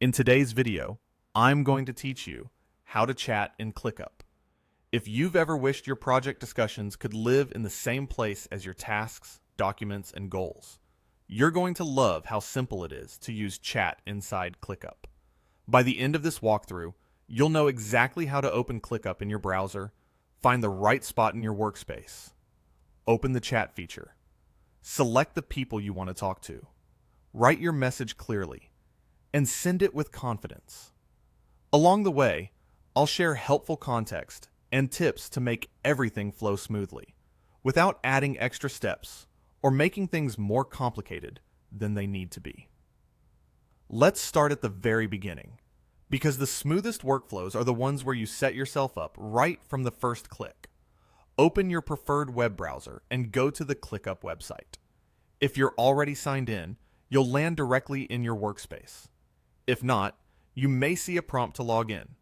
In today's video, I'm going to teach you how to chat in ClickUp. If you've ever wished your project discussions could live in the same place as your tasks, documents, and goals, you're going to love how simple it is to use chat inside ClickUp. By the end of this walkthrough, you'll know exactly how to open ClickUp in your browser, find the right spot in your workspace, open the chat feature, select the people you want to talk to, write your message clearly, and send it with confidence. Along the way, I'll share helpful context and tips to make everything flow smoothly, without adding extra steps or making things more complicated than they need to be. Let's start at the very beginning, because the smoothest workflows are the ones where you set yourself up right from the first click. Open your preferred web browser and go to the ClickUp website. If you're already signed in, you'll land directly in your workspace. If not, you may see a prompt to log in.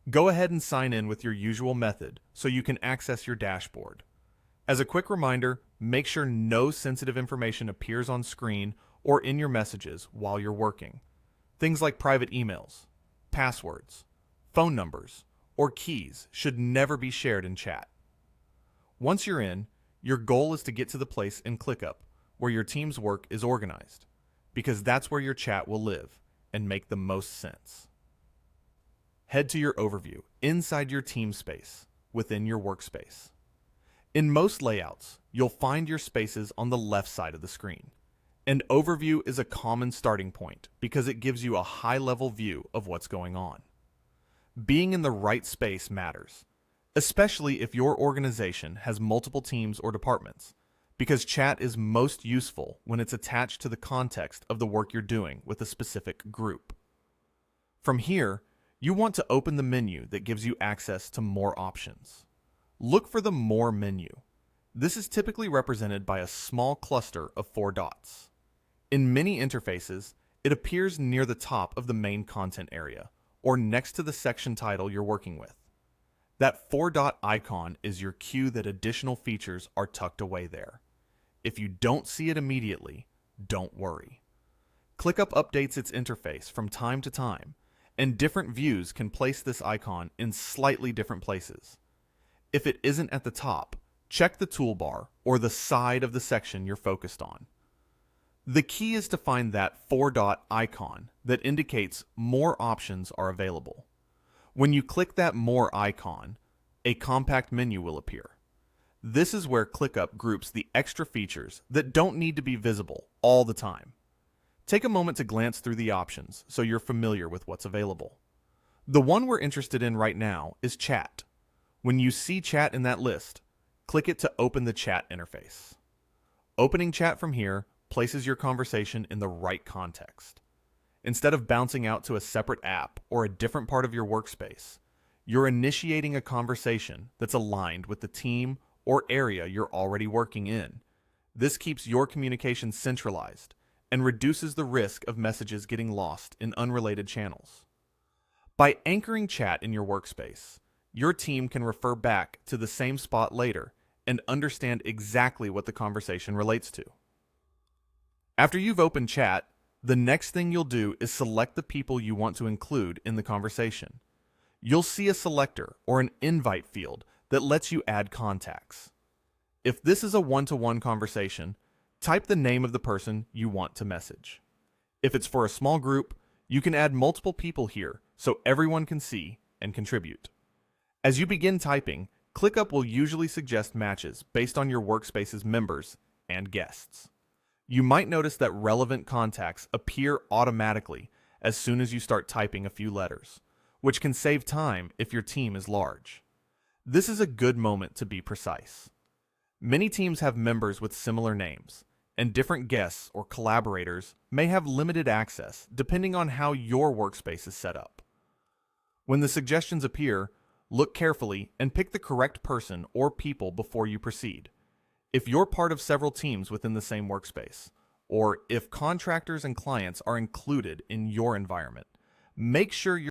Go ahead and sign in with your usual method so you can access your dashboard. As a quick reminder, make sure no sensitive information appears on screen or in your messages while you're working. Things like private emails, passwords, phone numbers, or keys should never be shared in chat. Once you're in, your goal is to get to the place in ClickUp where your team's work is organized, because that's where your chat will live and make the most sense. Head to your overview inside your team space within your workspace. In most layouts, you'll find your spaces on the left side of the screen. An overview is a common starting point because it gives you a high-level view of what's going on. Being in the right space matters, especially if your organization has multiple teams or departments, because chat is most useful when it's attached to the context of the work you're doing with a specific group. From here, you want to open the menu that gives you access to more options. Look for the More menu. This is typically represented by a small cluster of 4 dots. In many interfaces, it appears near the top of the main content area, or next to the section title you're working with. That 4-dot icon is your cue that additional features are tucked away there. If you don't see it immediately, don't worry. ClickUp updates its interface from time to time, and different views can place this icon in slightly different places. If it isn't at the top, check the toolbar or the side of the section you're focused on. The key is to find that 4-dot icon that indicates more options are available. When you click that More icon, a compact menu will appear. This is where ClickUp groups the extra features that don't need to be visible all the time. Take a moment to glance through the options so you're familiar with what's available. The one we're interested in right now is Chat. When you see Chat in that list, click it to open the chat interface. Opening Chat from here places your conversation in the right context. Instead of bouncing out to a separate app or a different part of your workspace, you're initiating a conversation that's aligned with the team or area you're already working in. This keeps your communication centralized and reduces the risk of messages getting lost in unrelated channels. By anchoring chat in your workspace, your team can refer back to the same spot later and understand exactly what the conversation relates to. After you've opened chat, the next thing you'll do is select the people you want to include in the conversation. You'll see a selector or an invite field that lets you add contacts. If this is a one-to-one conversation, type the name of the person you want to message. If it's for a small group, you can add multiple people here so everyone can see and contribute. As you begin typing, ClickUp will usually suggest matches based on your workspace's members and guests. You might notice that relevant contacts appear automatically as soon as you start typing a few letters, which can save time if your team is large. This is a good moment to be precise. Many teams have members with similar names, and different guests or collaborators may have limited access depending on how your workspace is set up. When the suggestions appear, look carefully and pick the correct person or people before you proceed. If you're part of several teams within the same workspace, or if contractors and clients are included in your environment, make sure you're